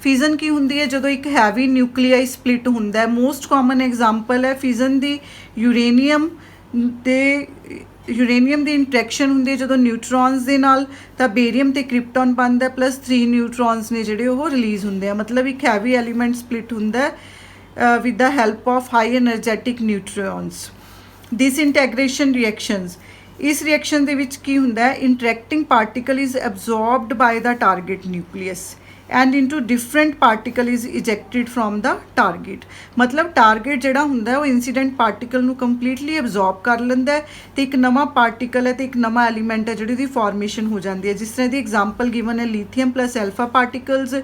ਫਿਜ਼ਨ ਕੀ ਹੁੰਦੀ ਹੈ? ਜਦੋਂ ਇੱਕ ਹੈਵੀ ਨਿਊਕਲੀਆਈ ਸਪਲਿਟ ਹੁੰਦਾ ਹੈ। ਮੋਸਟ ਕਾਮਨ ਐਗਜ਼ਾਮਪਲ ਹੈ ਫਿਜ਼ਨ ਦੀ ਯੂਰੇਨੀਅਮ ਦੀ ਇੰਟਰੈਕਸ਼ਨ ਹੁੰਦੀ ਹੈ ਜਦੋਂ ਨਿਊਟਰੋਨਸ ਦੇ ਨਾਲ, ਤਾਂ ਬੇਰੀਅਮ ਤੇ ਕ੍ਰਿਪਟਨ ਬਣਦਾ ਪਲੱਸ 3 ਨਿਊਟਰੋਨਸ ਨੇ ਜਿਹੜੇ ਉਹ ਰਿਲੀਜ਼ ਹੁੰਦੇ ਆ। ਮਤਲਬ ਇੱਕ ਹੈਵੀ ਐਲੀਮੈਂਟ ਸਪਲਿਟ ਹੁੰਦਾ with the help of high energetic neutrons. Disintegration reactions. ਇਸ ਰਿਐਕਸ਼ਨ ਦੇ ਵਿੱਚ ਕੀ ਹੁੰਦਾ ਹੈ? Interacting particle is absorbed by the target nucleus and into different particle is ejected from the target. ਮਤਲਬ ਟਾਰਗੇਟ ਜਿਹੜਾ ਹੁੰਦਾ ਉਹ ਇਨਸੀਡੈਂਟ ਪਾਰਟੀਕਲ ਨੂੰ ਕੰਪਲੀਟਲੀ ਐਬਜ਼ੋਰਬ ਕਰ ਲੈਂਦਾ ਤੇ ਇੱਕ ਨਵਾਂ ਪਾਰਟੀਕਲ ਹੈ ਤੇ ਇੱਕ ਨਵਾਂ ਐਲੀਮੈਂਟ ਹੈ ਜਿਹੜੀ ਦੀ ਫਾਰਮੇਸ਼ਨ ਹੋ ਜਾਂਦੀ ਹੈ। ਜਿਸ ਤਰ੍ਹਾਂ ਦੀ ਐਗਜ਼ਾਮਪਲ ਗਿਵਨ ਹੈ ਲੀਥੀਅਮ ਪਲੱਸ ਐਲਫਾ ਪਾਰਟੀਕਲਸ,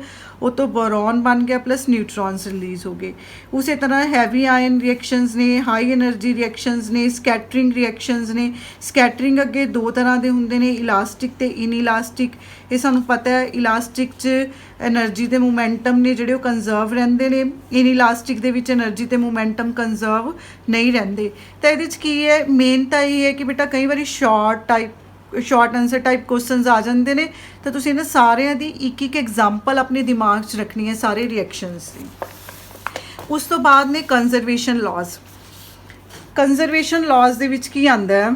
ਉਹ ਤੋਂ ਬੋਰੋਨ ਬਣ ਗਿਆ ਪਲੱਸ ਨਿਊਟਰੋਨਸ ਰਿਲੀਜ਼ ਹੋ ਗਏ। ਉਸੇ ਤਰ੍ਹਾਂ ਹੈਵੀ ਆਇਨ ਰਿਐਕਸ਼ਨਸ ਨੇ, ਹਾਈ એનર્ਜੀ ਰਿਐਕਸ਼ਨਸ ਨੇ, ਸਕੈਟਰਿੰਗ ਰਿਐਕਸ਼ਨਸ ਨੇ। ਸਕੈਟਰਿੰਗ ਅੱਗੇ ਦੋ ਤਰ੍ਹਾਂ ਦੇ ਹੁੰਦੇ ਨੇ, ਇਲਾਸਟਿਕ ਤੇ ਇਨਇਲਾਸਟਿਕ। ਇਹ ਸਾਨੂੰ ਪਤਾ ਹੈ ਇਲਾਸਟਿਕ 'ਚ એનર્ਜੀ ਦੇ ਮੋਮੈਂਟਮ ਨੇ ਜਿਹੜੇ ਉਹ ਕੰਜ਼ਰਵ ਰਹਿੰਦੇ ਨੇ, ਇਨਇਲਾਸਟਿਕ ਦੇ ਵਿੱਚ એનર્ਜੀ ਤੇ ਮੋਮੈਂਟਮ ਕੰਜ਼ਰਵ ਨਹੀਂ ਰਹਿੰਦੇ। ਤਾਂ ਇਹਦੇ 'ਚ ਕੀ ਹੈ? ਮੇਨ ਤਾਂ ਇਹ ਹੈ ਕਿ ਬੇਟਾ ਕਈ ਵਾਰੀ ਸ਼ਾਰਟ ਆਨਸਰ ਟਾਈਪ ਕੁਐਸਚਨਸ ਆ ਜਾਂਦੇ ਨੇ, ਤਾਂ ਤੁਸੀਂ ਇਹਨਾਂ ਸਾਰਿਆਂ ਦੀ ਇੱਕ ਇੱਕ ਐਗਜ਼ਾਮਪਲ ਆਪਣੇ ਦਿਮਾਗ 'ਚ ਰੱਖਣੀ ਹੈ ਸਾਰੇ ਰਿਐਕਸ਼ਨਸ ਦੀ। ਉਸ ਤੋਂ ਬਾਅਦ ਨੇ ਕੰਜ਼ਰਵੇਸ਼ਨ ਲਾਜ਼। ਕੰਜ਼ਰਵੇਸ਼ਨ ਲਾਜ਼ ਦੇ ਵਿੱਚ ਕੀ ਆਉਂਦਾ ਹੈ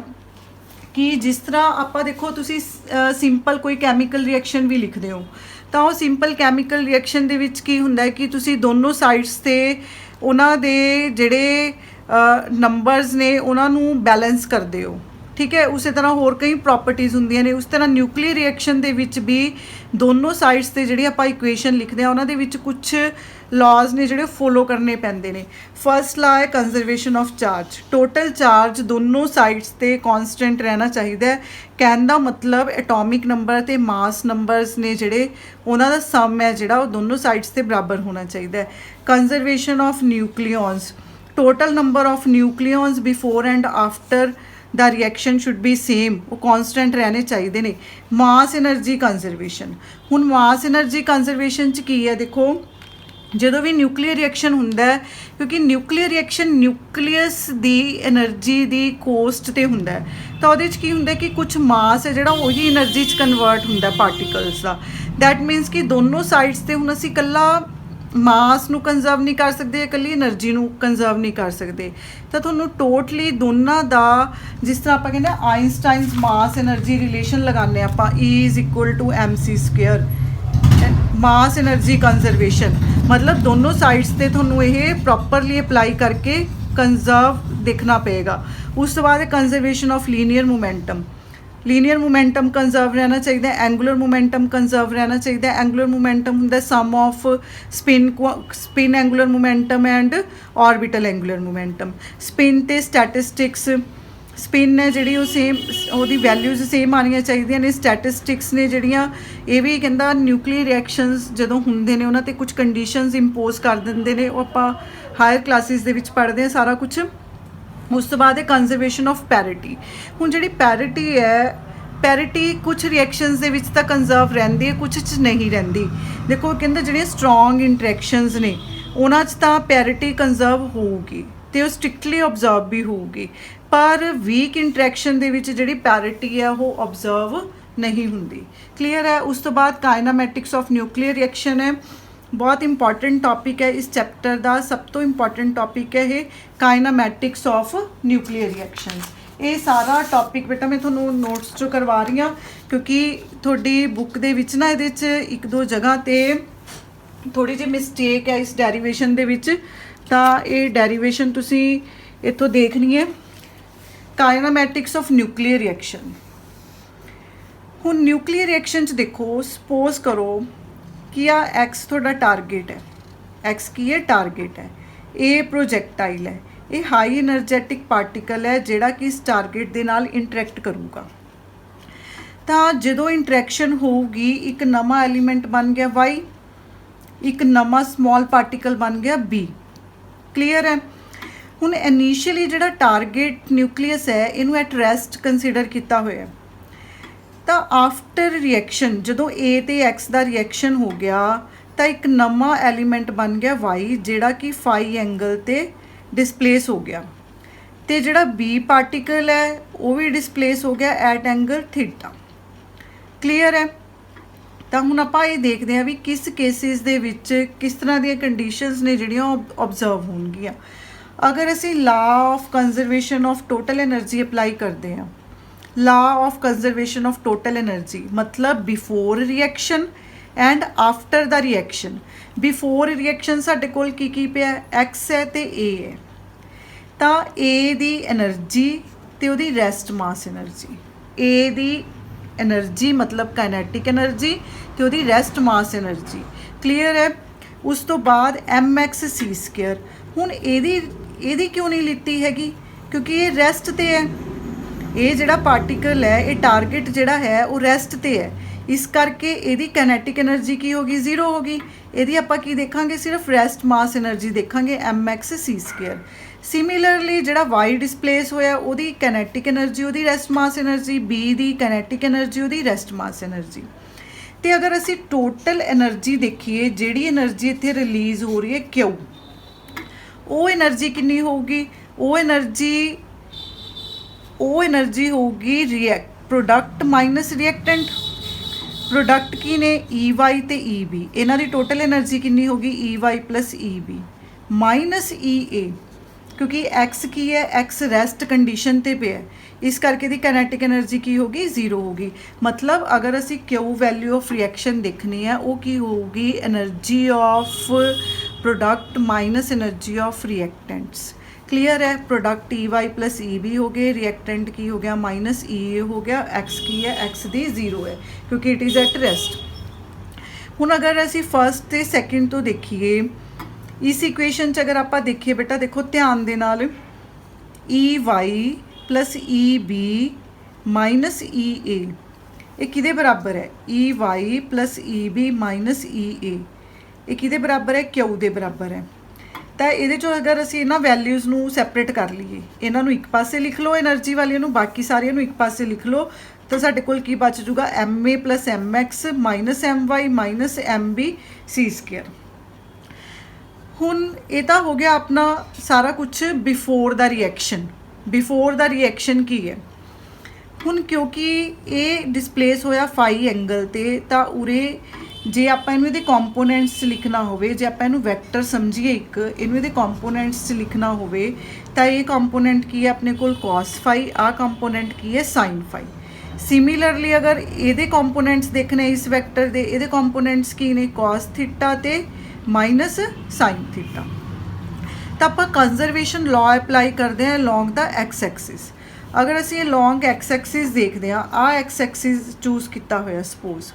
ਕਿ ਜਿਸ ਤਰ੍ਹਾਂ ਆਪਾਂ ਦੇਖੋ ਤੁਸੀਂ ਸਿੰਪਲ ਕੋਈ ਕੈਮੀਕਲ ਰਿਐਕਸ਼ਨ ਵੀ ਲਿਖਦੇ ਹੋ, ਤਾਂ ਉਹ ਸਿੰਪਲ ਕੈਮੀਕਲ ਰਿਐਕਸ਼ਨ ਦੇ ਵਿੱਚ ਕੀ ਹੁੰਦਾ ਹੈ ਕਿ ਤੁਸੀਂ ਦੋਨੋਂ ਸਾਈਡਸ 'ਤੇ ਉਹਨਾਂ ਦੇ ਜਿਹੜੇ ਨੰਬਰਸ ਨੇ ਉਹਨਾਂ ਨੂੰ ਬੈਲੈਂਸ ਕਰਦੇ ਹੋ। ठीक है। उस तरह होर कई प्रॉपर्टीज़ होंदियां ने। उस तरह न्यूक्लियर रिएक्शन दे विच भी दोनों साइड्स ते जिहड़ी आपां इक्वेशन लिखदे आ उहनां दे विच कुछ लॉज ने जिहड़े फॉलो करने पैंदे ने। फर्स्ट लॉ है conservation of charge, total charge दोनों साइड्स ते कॉन्सटेंट रहना चाहिए। कहने दा मतलब एटॉमिक नंबर ते मास नंबरस ने जिहड़े उहनां दा सम है जिहड़ा वो दोनों साइड्स ते बराबर होना चाहिए। Conservation of nucleons, total number of nucleons before and after the reaction should be same, वो कॉन्सटेंट रहने चाहिए ने। मास एनर्जी कंजरवेशन, हुण मास एनर्जी कंजरवेशन च की है देखो, ਜਦੋਂ ਵੀ ਨਿਊਕਲੀਅਰ ਰਿਐਕਸ਼ਨ ਹੁੰਦਾ ਹੈ, ਕਿਉਂਕਿ ਨਿਊਕਲੀਅਰ ਰਿਐਕਸ਼ਨ ਨਿਊਕਲੀਅਸ ਦੀ એનર્ਜੀ ਦੀ ਕੋਸਟ ਤੇ ਹੁੰਦਾ ਹੈ, ਤਾਂ ਉਹਦੇ 'ਚ ਕੀ ਹੁੰਦਾ ਕਿ ਕੁਝ ਮਾਸ ਹੈ ਜਿਹੜਾ ਉਹੀ એનર્ਜੀ 'ਚ ਕਨਵਰਟ ਹੁੰਦਾ ਪਾਰਟੀਕਲਸ ਦਾ। ਦੈਟ ਮੀਨਸ ਕਿ ਦੋਨੋਂ ਸਾਈਡਸ ਤੇ ਹੁਣ ਅਸੀਂ ਇਕੱਲਾ ਮਾਸ ਨੂੰ ਕੰਜ਼ਰਵ ਨਹੀਂ ਕਰ ਸਕਦੇ, ਇਕੱਲੀ એનર્ਜੀ ਨੂੰ ਕੰਜ਼ਰਵ ਨਹੀਂ ਕਰ ਸਕਦੇ, ਤਾਂ ਤੁਹਾਨੂੰ ਟੋਟਲੀ ਦੋਨਾਂ ਦਾ ਜਿਸ ਤਰ੍ਹਾਂ ਆਪਾਂ ਕਹਿੰਦੇ ਆਇਨਸਟਾਈਨਸ ਮਾਸ એનર્ਜੀ ਰਿਲੇਸ਼ਨ ਲਗਾਉਂਦੇ ਆਪਾਂ E = mc²। Mass energy conservation मतलब दोनों साइड्स से थोनू ये प्रॉपरली अप्लाई करके कंजर्व देखना पेगा। उस तो बाद conservation of linear momentum, linear momentum conserve रहना चाहिए, एंगुलर मोमेंटम कंजर्व रहना चाहिए। एंगुलर मोमेंटम होंगे sum of spin angular momentum and orbital angular momentum. Spin ते स्टैटिस्टिक्स, स्पिन है जी सेम वो वैल्यूज़ सेम आनियाँ चाहिए ने। स्टैटिस्टिक्स ने जड़ियाँ ये भी कहता न्यूक्लियर रिएक्शनस जो होंगे ने उन्होंने कुछ कंडीशनस इंपोज कर देंगे ने, वो आप हायर क्लासिस दे विच पढ़ते हैं सारा कुछ। उस तो बाद कंजरवेशन ऑफ पैरिटी, हुण जिहड़ी पैरिटी है, पैरिटी कुछ रिएक्शनस दे विच तां कंजर्व रहिंदी है, कुछ च नहीं रहिंदी। देखो कहते जिहड़ियां स्ट्रोंग इंटरैक्शनस ने उन्हां च तां पैरिटी कंजर्व होगी तो स्ट्रिक्टली ऑब्जर्व भी होगी, पर वीक इंटरैक्शन दे विच जिहड़ी पैरिटी है वो ऑब्जर्व नहीं हुंदी। क्लीयर है। उस तो बाद काइनामैटिक्स ऑफ न्यूक्लियर रिएक्शन है, बहुत इंपॉर्टेंट टॉपिक है इस चैप्टर का, सब तो इंपॉर्टेंट टॉपिक है ये काइनामैटिक्स ऑफ न्यूक्लियर रिएक्शनस। ये सारा टॉपिक बेटा मैं थोनों नोट्स चो करवा रही हाँ, क्योंकि थोड़ी बुक दे विच ना इहदे च एक दो जगह ते थोड़ी जी मिसटेक है इस डेरीवेशन दे विच, तां ये डेरीवेशन तुसी इत्थों देखनी है। काइनामैटिक्स ऑफ न्यूक्लियर रिएक्शन, हुण न्यूक्लियर रिएक्शन च देखो सपोज करो कि आ एक्स थोड़ा टारगेट है, एक्स की है टारगेट है, ए प्रोजैक्टाइल है, ये हाई एनर्जैटिक पार्टिकल है जिहड़ा कि इस टारगेट दे नाल इंटरैक्ट करूगा। तो जो इंटरैक्शन होगी एक नवा एलीमेंट बन गया वाई, एक नवा स्मॉल पार्टिकल बन गया बी। क्लीयर है। हुण इनिशियली जिहड़ा टारगेट न्यूक्लियस है इनू एट रेस्ट कंसीडर किया हुआ है, तो आफ्टर रिएक्शन जो ए ते एक्स का रिएक्शन हो गया तो एक नवा एलीमेंट बन गया वाई जिहड़ा कि फाई एंगल ते डिसप्लेस हो गया, तो जिहड़ा बी पार्टिकल है वो भी डिसप्लेस हो गया एट एंगल थीटा। क्लीयर है। तो हुण आपां ये देखते हैं भी किस केसिस दे विच किस तरह दी कंडीशनस ने जिहड़ियां ऑब्जर्व होणगियां। अगर असी law of conservation of total energy apply करते हैं, law of conservation of total energy मतलब before reaction and after the reaction. Before reaction साडे कोल की पिया एक्स है तो ए है, तो ए दी एनर्जी ते उहदी रेस्ट मास एनर्जी, ए दी एनर्जी मतलब काइनेटिक एनर्जी तो उहदी रेस्ट मास एनर्जी। क्लीयर है। उस तो बाद mx²। हुण ਇਹਦੀ क्यों नहीं लीती हैगी, क्योंकि ये रेस्ट ते है, ये जिहड़ा पार्टिकल है ये टारगेट जिहड़ा है वो रेस्ट ते है, इस करके ਇਹਦੀ काइनेटिक एनर्जी की होगी जीरो होगी। ਇਹਦੀ ਆਪਾਂ की देखांगे सिर्फ रेस्ट मास एनर्जी देखांगे mx²। सिमिलरली जिहड़ा वाई डिसप्लेस होया ਉਹਦੀ काइनेटिक एनर्जी ਉਹਦੀ रेस्ट मास एनर्जी, बी ਦੀ काइनेटिक एनर्जी ਉਹਦੀ रेस्ट मास एनर्जी। तो अगर असी टोटल एनर्जी देखिए जिहड़ी एनर्जी इत्थे रिलीज़ हो रही है क्यों, वो एनर्जी कितनी होगी, वो एनर्जी होगी प्रोडक्ट माइनस रिएक्टेंट। प्रोडक्ट की ने ई वाई तो ई बी, इन्हां दी टोटल एनर्जी कितनी होगी E Y plus E B minus E A, क्योंकि एक्स की है एक्स रेस्ट कंडीशन ते पे है, इस करके दी काइनेटिक एनर्जी की होगी जीरो होगी। मतलब अगर असी क्यू वैल्यू ऑफ रिएक्शन देखनी है वो की होगी energy of product minus energy of reactants. Clear है। Product E Y plus E B हो गए, रिएक्टेंट की हो गया माइनस ई ए हो गया, एक्स की है एक्स दी 0 है क्योंकि इट इज़ एट रेस्ट। हुण अगर असी फर्स्ट ते सैकेंड तो देखिए इस इक्वेशन च अगर आप देखिए बेटा देखो ध्यान दे नाल E Y plus E B minus E A ये किहदे बराबर है, E Y plus E B minus E A ये किहदे बराबर है, क्यू दे बराबर है। तो ये अगर असी इन्हां वैल्यूज़ नूं सैपरेट कर लीए, इन्हां नूं एक पासे लिख लो एनर्जी वाली नूं, बाकी सारियां नूं एक पासे लिख लो तो साडे कोल की बच जूगा M A plus M X minus M Y minus M B C square. हुण ये तो हो गया अपना सारा कुछ before the reaction. Before the reaction की है हुण क्योंकि ये डिसप्लेस होया फाई एंगल ते तां उरे जे आपां इहनूं इहदे कंपोनेंट्स लिखना होवे, जे आपां इहनूं वैक्टर समझिए एक इहनूं इहदे कंपोनेंट्स लिखना होवे तां ये कंपोनेंट की है अपने कोल कॉस फाई, आ कंपोनेंट की है साइन फाई। सिमिलरली अगर इहदे कंपोनेंट्स देखने इस वैक्टर दे, इहदे कंपोनेंट्स की ने कॉस थीटा ते माइनस साइन थीटा। तो आपां कंजरवेशन लॉ अप्लाई करते हैं लॉन्ग द एक्स एक्सिस। अगर असीं ये लॉन्ग एक्स एक्सिस देखते हैं, आ एक्स एक्सिस चूज किया होया सपोज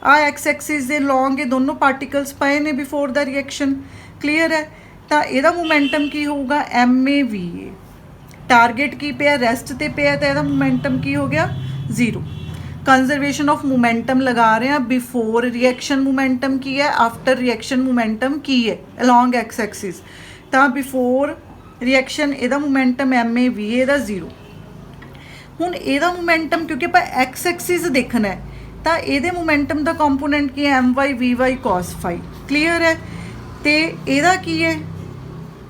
आ एक्स एक्सिस दे लॉन्ग ये दोनों पार्टिकल्स पे ने बिफोर द रिएक्शन, क्लीयर है। तो यदा मोमेंटम की होगा M A V A, target की पे रेस्ट ते पे तो यदा मोमेंटम की हो गया 0। कंजरवेशन ऑफ मोमेंटम लगा रहे हैं, बिफोर रिएक्शन मोमेंटम की है, आफ्टर रिएक्शन मोमेंटम की है अलॉन्ग एक्स एक्सिस। तो बिफोर रिएक्शन यदा momentum M A V A दा 0। हुण यदा मोमेंटम क्योंकि आप एक्स एक्सिस देखना है तो ये मोमेंटम का कंपोनेंट की है M Y V Y cos phi, clear है। तो यदा की है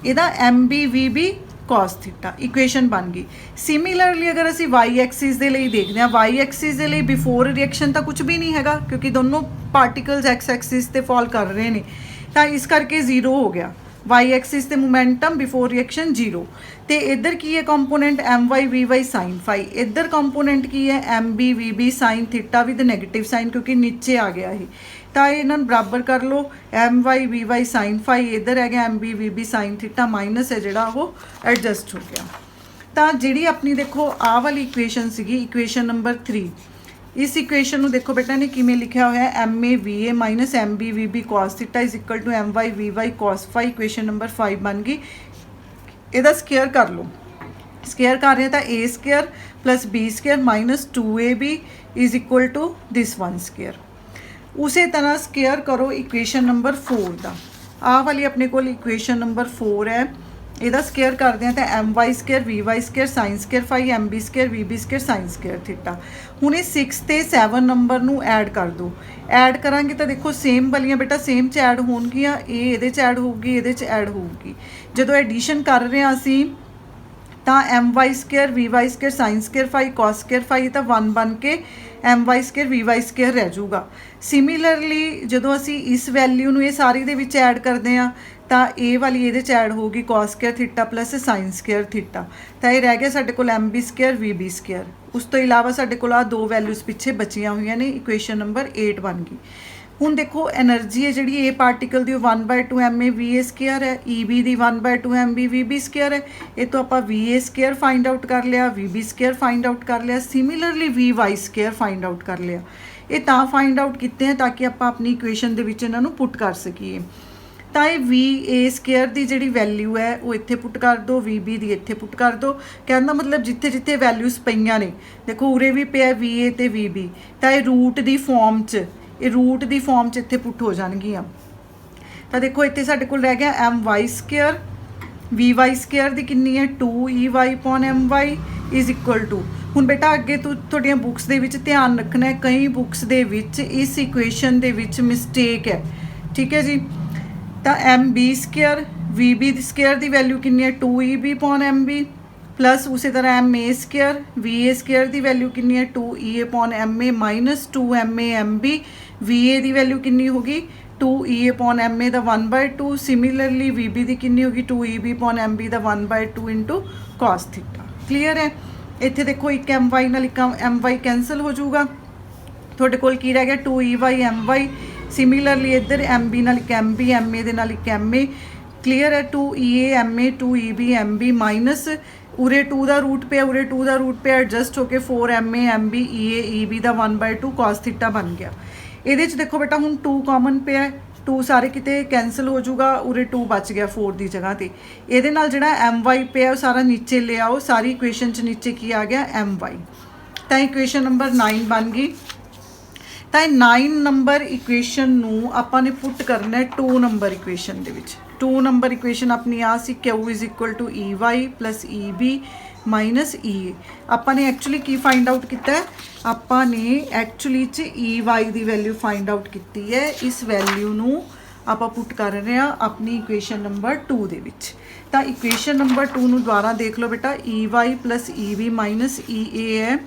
यदा M B V B cos theta, equation बन गई। सिमिलरली अगर असी वाई एक्सिस के लिए देखते हैं, वाई एक्सिस के लिए बिफोर रिएक्शन तो कुछ भी नहीं है क्योंकि दोनों पार्टिकल्स एक्स एक्सिस से फॉल कर रहे हैं तो इस करके 0 हो गया। वाई एक्सिस ते मोमेंटम बिफोर रिएक्शन 0। तो इधर की है component M Y V Y sine phi, इधर कंपोनेंट की है M B V B sine theta with negative sign क्योंकि नीचे आ गया है। तो इन्होंने बराबर कर लो M Y V Y sine phi, इधर है M B V B sine theta minus है जोड़ा वो एडजस्ट हो गया। तो जी अपनी देखो आ वाली इक्वेशन सी इक्वेशन नंबर 3, इस इक्वेशन में देखो बेटा ने किमें लिखा हुआ है M A V A minus M B V B cos theta is equal to M Y V Y cos phi. Equation number 5 बन गई। ਇਹਦਾ स्केयर कर लो, स्केयर कर रहे हैं तो A square plus B square minus 2ab is equal to this 1 square. उस तरह स्केयर करो इक्वेशन नंबर 4 का, आ वाली अपने को इक्वेशन नंबर 4 है, ਇਹਦਾ स्केयर करते हैं तो M Y square V Y square sine square phi M B square V B square sine square theta. हूँ ये 6 ਤੇ 7 नंबर नू ऐड कर दो, ऐड करांगे तो देखो सेम वालियां बेटा सेम च ऐड होणगियां, ये ऐड होगी ये ऐड होगी। जो एडिशन कर रहे हैं असी तो M Y square V Y square sine square phi cos square phi तो 1 बन के M Y square V Y square रह जाऊगा। सिमिलरली जो असी इस वैल्यू नू ये सारी दे विच ऐड करते हैं तो ये वाली ये ऐड होगी cos square theta plus sine square theta. तो ये रह गया साडे कोल M B square V B square. उस तो इलावा साडे कोल आ 2 वैल्यूज़ पिछे बचियां हुई ने, इक्वेशन नंबर 8 बन गई। हुण देखो एनर्जी है जी ए पार्टिकल की 1/2 M A V A square है, ई बी की 1/2 M B V B square है। ये तो आप V A square find out कर लिया, V B square find out कर लिया, similarly V Y square find out कर लिया। ये तो फाइंड आउट किए हैं ताकि आप अपनी इक्वेशन के इन्हों पुट कर सकीए। तो ये वी ए स्केयर की जी वैल्यू है वो इत्थे पुट कर दो, वी बी की इत्थे पुट कर दो। कहना मतलब जिथे जिथे वैल्यूज़ पईयां ने देखो उरे भी पे वी ए ते वी बी, तो ये रूट की फॉर्म च ये रूट की फॉर्म च इत्थे पुट हो जाएगियां। तो देखो इत्थे साडे कोल रह गया M Y square V Y square की कितनी है 2EY upon M Y is equal to. हुण बेटा अगे तुहाडियां बुक्स दे विच ध्यान रखना है, कई बुक्स दे विच इस इक्वेशन दे विच मिसटेक है, ठीक है जी। तो M B square V B square की वैल्यू कितनी है 2EB upon M B plus उसी तरह M A square V A square की वैल्यू कितनी है 2E upon M A minus 2 M B V A की वैल्यू कितनी होगी 2E अपॉन एम ए का 1/2। सिमिलरली वी बी की कितनी होगी 2EB अपॉन एम बी का 1/2 इंटू कॉस थीटा। क्लीयर है। इत्थे देखो एक एम वाई नाल एक एम वाई कैंसल हो जाऊगा, तुहाडे कोल की रह गया 2EY एम वाई। सिमिलरली इधर एम बी नाल एक एम बी एम ए दे नाल एक एम ए। क्लीयर है। 2EA MA 2EB MB minus उरे 2 ਦਾ रूट पे उरे 2 ਦਾ रूट पे एडजस्ट होके 4MA MB EA EB ਦਾ 1/2 cos थीटा बन गया। ਇਹਦੇ 'ਚ ਦੇਖੋ ਬੇਟਾ ਹੁਣ 2 ਕਾਮਨ ਪਿਆ 2 ਸਾਰੇ ਕਿਤੇ ਕੈਂਸਲ ਹੋ ਜਾਊਗਾ ਉਰੇ 2 ਬਚ ਗਿਆ 4 ਦੀ ਜਗ੍ਹਾ ਤੇ। ਇਹਦੇ ਨਾਲ ਜਿਹੜਾ my ਪਿਆ ਉਹ ਸਾਰਾ ਨੀਚੇ ਲੈ ਆਓ, ਸਾਰੀ ਇਕੁਏਸ਼ਨ 'ਚ ਨੀਚੇ ਕੀ ਆ ਗਿਆ my। ਤਾਂ ਇਕੁਏਸ਼ਨ ਨੰਬਰ 9 ਬਣ ਗਈ। ਤਾਂ 9 ਨੰਬਰ ਇਕੁਏਸ਼ਨ ਨੂੰ ਆਪਾਂ ਨੇ ਪੁੱਟ ਕਰਨਾ 2 ਨੰਬਰ ਇਕੁਏਸ਼ਨ ਦੇ ਵਿੱਚ। 2 ਨੰਬਰ ਇਕੁਏਸ਼ਨ ਆਪਣੀ ਆ ਸੀ Q = EY + EB - EA। ਆਪਾਂ ਨੇ ਐਕਚੁਅਲੀ ਕੀ ਫਾਈਂਡ ਆਊਟ ਕੀਤਾ ਹੈ, ਆਪਾਂ ਨੇ ਐਕਚੁਅਲੀ 'ਚ EY ਦੀ ਵੈਲਿਊ ਫਾਈਂਡ ਆਊਟ ਕੀਤੀ ਹੈ। ਇਸ ਵੈਲਿਊ ਨੂੰ ਆਪਾਂ ਪੁੱਟ ਕਰ ਰਹੇ ਹਾਂ ਆਪਣੀ ਇਕੁਏਸ਼ਨ ਨੰਬਰ 2 ਦੇ ਵਿੱਚ। ਤਾਂ ਇਕੁਏਸ਼ਨ ਨੰਬਰ 2 ਨੂੰ ਦੁਬਾਰਾ ਦੇਖ ਲਓ ਬੇਟਾ, EY + EB - EA ਹੈ।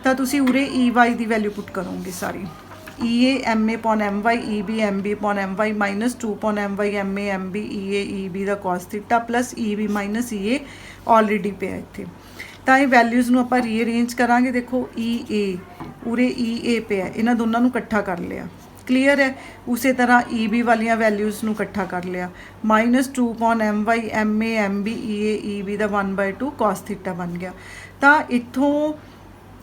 ਤਾਂ ਤੁਸੀਂ ਉਰੇ EY ਦੀ ਵੈਲਿਊ ਪੁੱਟ ਕਰੋਗੇ ਸਾਰੀ, EA MA upon MY EB MB upon MY - 2 upon MY MA MB EA EB the cos theta plus EB - EA already ਪਿਆ ਇੱਥੇ। ਤਾਂ ਇਹ ਵੈਲਿਊਜ਼ ਨੂੰ ਆਪਾਂ ਰੀਅਰੇਂਜ ਕਰਾਂਗੇ। ਦੇਖੋ EA ਉਰੇ EA ਪਿਆ, ਇਹਨਾਂ ਦੋਨਾਂ ਨੂੰ ਇਕੱਠਾ ਕਰ ਲਿਆ, ਕਲੀਅਰ ਹੈ। ਉਸੇ ਤਰ੍ਹਾਂ EB ਵਾਲੀਆਂ ਵੈਲਿਊਜ਼ ਨੂੰ ਇਕੱਠਾ ਕਰ ਲਿਆ, -2 upon MY MA MB EA EB ਦਾ 1/2 cos थीटा बन गया। ਤਾਂ ਇੱਥੋਂ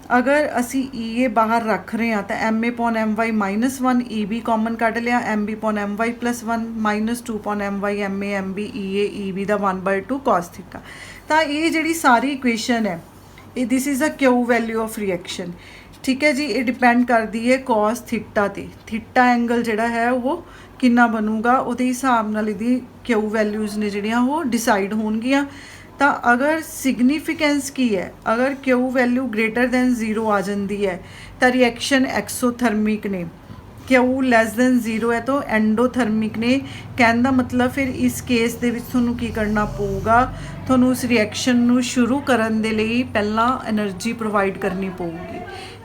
अगर असी EA बाहर रख रहे हैं तो MA upon MY -1 EB common कढ़ लिया, MB upon MY +1 -2 upon MY MA MB EA EB ਦਾ 1/2 cos थीटा। ਤਾਂ ਇਹ ਜਿਹੜੀ ਸਾਰੀ ਇਕੁਏਸ਼ਨ ਹੈ ਇਹ this is a Q value of reaction, ਠੀਕ ਹੈ ਜੀ। ਇਹ ਡਿਪੈਂਡ ਕਰਦੀ ਹੈ cos थीटा ਤੇ। थीटा ਐਂਗਲ ਜਿਹੜਾ ਹੈ ਉਹ ਕਿੰਨਾ ਬਣੂਗਾ, ਉਹਦੇ ਹਿਸਾਬ ਨਾਲ ਇਹਦੀ Q ਵੈਲਿਊਜ਼ ਨੇ ਜਿਹੜੀਆਂ ਉਹ ਡਿਸਾਈਡ ਹੋਣਗੀਆਂ। ਤਾਂ ਅਗਰ ਸਿਗਨੀਫੀਕੈਂਸ ਕੀ ਹੈ, ਅਗਰ Q ਵੈਲਿਊ >0 ਆ ਜਾਂਦੀ ਹੈ ਤਾਂ ਰਿਐਕਸ਼ਨ ਐਕਸੋਥਰਮਿਕ ਨੇ, Q <0 ਹੈ ਤਾਂ ਐਂਡੋਥਰਮਿਕ ਨੇ। ਕਹਿਣ ਦਾ ਮਤਲਬ ਫਿਰ ਇਸ ਕੇਸ ਦੇ ਵਿੱਚ ਤੁਹਾਨੂੰ ਕੀ ਕਰਨਾ ਪਊਗਾ, ਤੁਹਾਨੂੰ ਉਸ ਰਿਐਕਸ਼ਨ ਨੂੰ ਸ਼ੁਰੂ ਕਰਨ ਦੇ ਲਈ ਪਹਿਲਾਂ એનર્ਜੀ ਪ੍ਰੋਵਾਈਡ ਕਰਨੀ ਪਊਗੀ।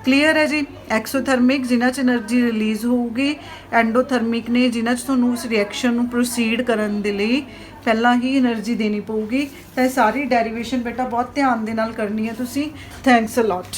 ਕਲੀਅਰ ਹੈ ਜੀ। ਐਕਸੋਥਰਮਿਕ ਜਿਨ੍ਹਾਂ 'ਚ એનર્ਜੀ ਰਿਲੀਜ਼ ਹੋਊਗੀ, ਐਂਡੋਥਰਮਿਕ ਨੇ ਜਿਨ੍ਹਾਂ 'ਚ ਤੁਹਾਨੂੰ ਉਸ ਰਿਐਕਸ਼ਨ ਨੂੰ ਪ੍ਰੋਸੀਡ ਕਰਨ ਦੇ ਲਈ ਪਹਿਲਾਂ ਹੀ એનર્ਜੀ ਦੇਣੀ ਪਊਗੀ। ਤਾਂ ਇਹ ਸਾਰੀ ਡੈਰੀਵੇਸ਼ਨ ਬੇਟਾ ਬਹੁਤ ਧਿਆਨ ਦੇ ਨਾਲ ਕਰਨੀ ਹੈ ਤੁਸੀਂ। Thanks a lot.